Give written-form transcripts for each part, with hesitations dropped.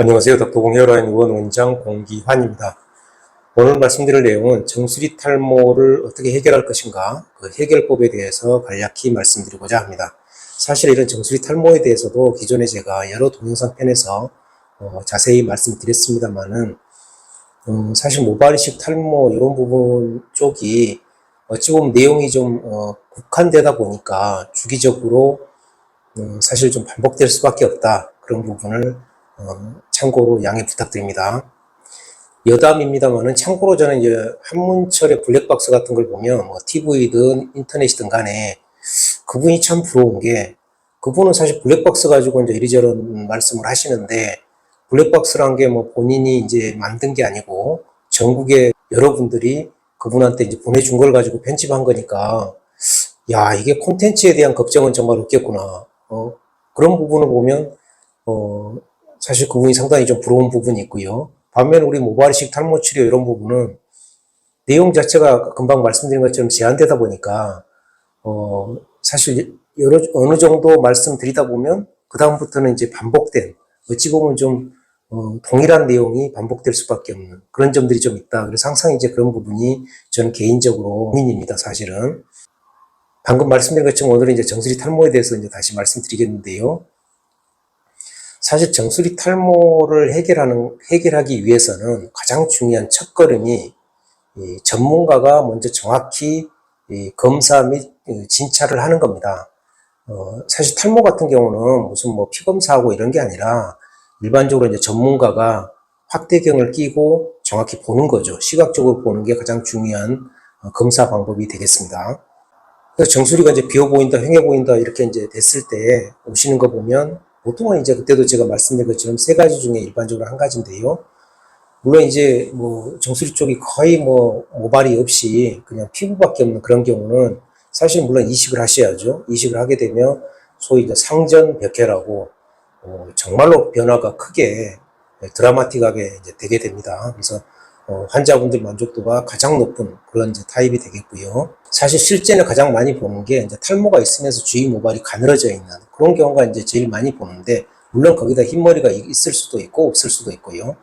안녕하세요. 닥터공 헤어라인 의원 원장 공기환입니다. 오늘 말씀드릴 내용은 정수리 탈모를 어떻게 해결할 것인가, 그 해결법에 대해서 간략히 말씀드리고자 합니다. 사실 이런 정수리 탈모에 대해서도 기존에 제가 여러 동영상 편에서 자세히 말씀드렸습니다만은 사실 모발이식 탈모 이런 부분 쪽이 어찌 보면 내용이 좀 국한되다 보니까 주기적으로 사실 좀 반복될 수밖에 없다. 그런 부분을 참고로 양해 부탁드립니다. 여담입니다만은 참고로 저는 이제 한문철의 블랙박스 같은 걸 보면 뭐 TV든 인터넷이든 간에 그분이 참 부러운 게, 그분은 사실 블랙박스 가지고 이제 이리저런 말씀을 하시는데, 블랙박스란 게 뭐 본인이 이제 만든 게 아니고 전국의 여러분들이 그분한테 이제 보내준 걸 가지고 편집한 거니까, 야, 이게 콘텐츠에 대한 걱정은 정말 없겠구나. 그런 부분을 보면 사실 그분이 상당히 좀 부러운 부분이 있고요. 반면 우리 모발이식 탈모 치료 이런 부분은 내용 자체가 금방 말씀드린 것처럼 제한되다 보니까 사실 어느 정도 말씀드리다 보면 그 다음부터는 이제 반복된, 어찌 보면 좀 동일한 내용이 반복될 수밖에 없는 그런 점들이 좀 있다. 그래서 항상 이제 그런 부분이 저는 개인적으로 고민입니다. 사실은 방금 말씀드린 것처럼 오늘은 이제 정수리 탈모에 대해서 이제 다시 말씀드리겠는데요. 사실 정수리 탈모를 해결하기 위해서는 가장 중요한 첫걸음이 전문가가 먼저 정확히 검사 및 진찰을 하는 겁니다. 사실 탈모 같은 경우는 무슨 뭐 피검사하고 이런 게 아니라 일반적으로 이제 전문가가 확대경을 끼고 정확히 보는 거죠. 시각적으로 보는 게 가장 중요한 검사 방법이 되겠습니다. 그래서 정수리가 이제 비어 보인다, 휑해 보인다 이렇게 이제 됐을 때 오시는 거 보면 보통은 이제 그때도 제가 말씀드린 것처럼 세 가지 중에 일반적으로 한 가지인데요. 물론 이제 뭐 정수리 쪽이 거의 뭐 모발이 없이 그냥 피부밖에 없는 그런 경우는 사실 물론 이식을 하셔야죠. 이식을 하게 되면 소위 이제 상전벽해라고 정말로 변화가 크게 드라마틱하게 이제 되게 됩니다. 그래서 환자분들 만족도가 가장 높은 그런 이제 타입이 되겠고요. 사실 실제는 가장 많이 보는 게 이제 탈모가 있으면서 주위 모발이 가늘어져 있는 그런 경우가 이제 제일 많이 보는데, 물론 거기다 흰머리가 있을 수도 있고 없을 수도 있고요.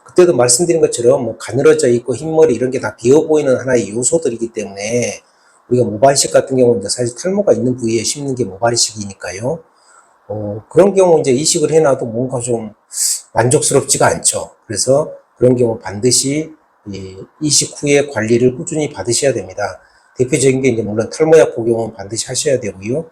그때도 말씀드린 것처럼 뭐 가늘어져 있고 흰머리 이런 게 다 비어 보이는 하나의 요소들이기 때문에 우리가 모발이식 같은 경우는 이제 사실 탈모가 있는 부위에 심는 게 모발이식이니까요. 그런 경우 이제 이식을 해놔도 뭔가 좀 만족스럽지가 않죠. 그래서 그런 경우 반드시 이식 후에 관리를 꾸준히 받으셔야 됩니다. 대표적인 게 이제 물론 탈모약 복용은 반드시 하셔야 되고요.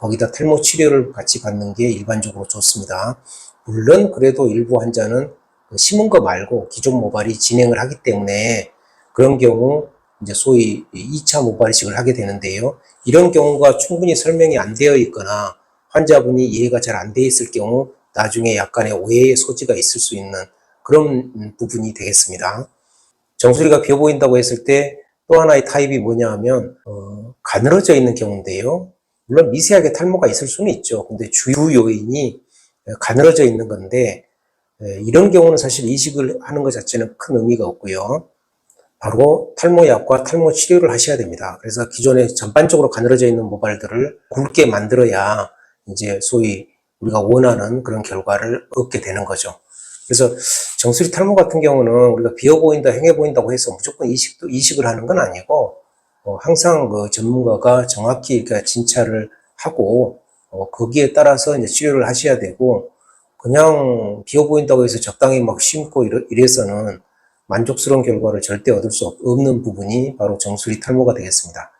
거기다 탈모 치료를 같이 받는 게 일반적으로 좋습니다. 물론 그래도 일부 환자는 심은 거 말고 기존 모발이 진행을 하기 때문에 그런 경우 이제 소위 2차 모발이식을 하게 되는데요. 이런 경우가 충분히 설명이 안 되어 있거나 환자분이 이해가 잘 안 돼 있을 경우 나중에 약간의 오해의 소지가 있을 수 있는 그런 부분이 되겠습니다. 정수리가 비어 보인다고 했을 때 또 하나의 타입이 뭐냐 하면 가늘어져 있는 경우인데요. 물론 미세하게 탈모가 있을 수는 있죠. 근데 주 요인이 가늘어져 있는 건데, 이런 경우는 사실 이식을 하는 것 자체는 큰 의미가 없고요. 바로 탈모약과 탈모 치료를 하셔야 됩니다. 그래서 기존에 전반적으로 가늘어져 있는 모발들을 굵게 만들어야 이제 소위 우리가 원하는 그런 결과를 얻게 되는 거죠. 그래서 정수리 탈모 같은 경우는 우리가 비어 보인다, 휑해 보인다고 해서 무조건 이식을 하는 건 아니고, 항상 그 전문가가 정확히 그러니까 진찰을 하고, 거기에 따라서 이제 치료를 하셔야 되고, 그냥 비어 보인다고 해서 적당히 막 심고 이래서는 만족스러운 결과를 절대 얻을 수 없는 부분이 바로 정수리 탈모가 되겠습니다.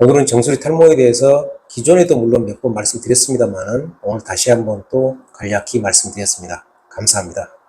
오늘은 정수리 탈모에 대해서 기존에도 물론 몇 번 말씀드렸습니다만 오늘 다시 한번 또 간략히 말씀드렸습니다. 감사합니다.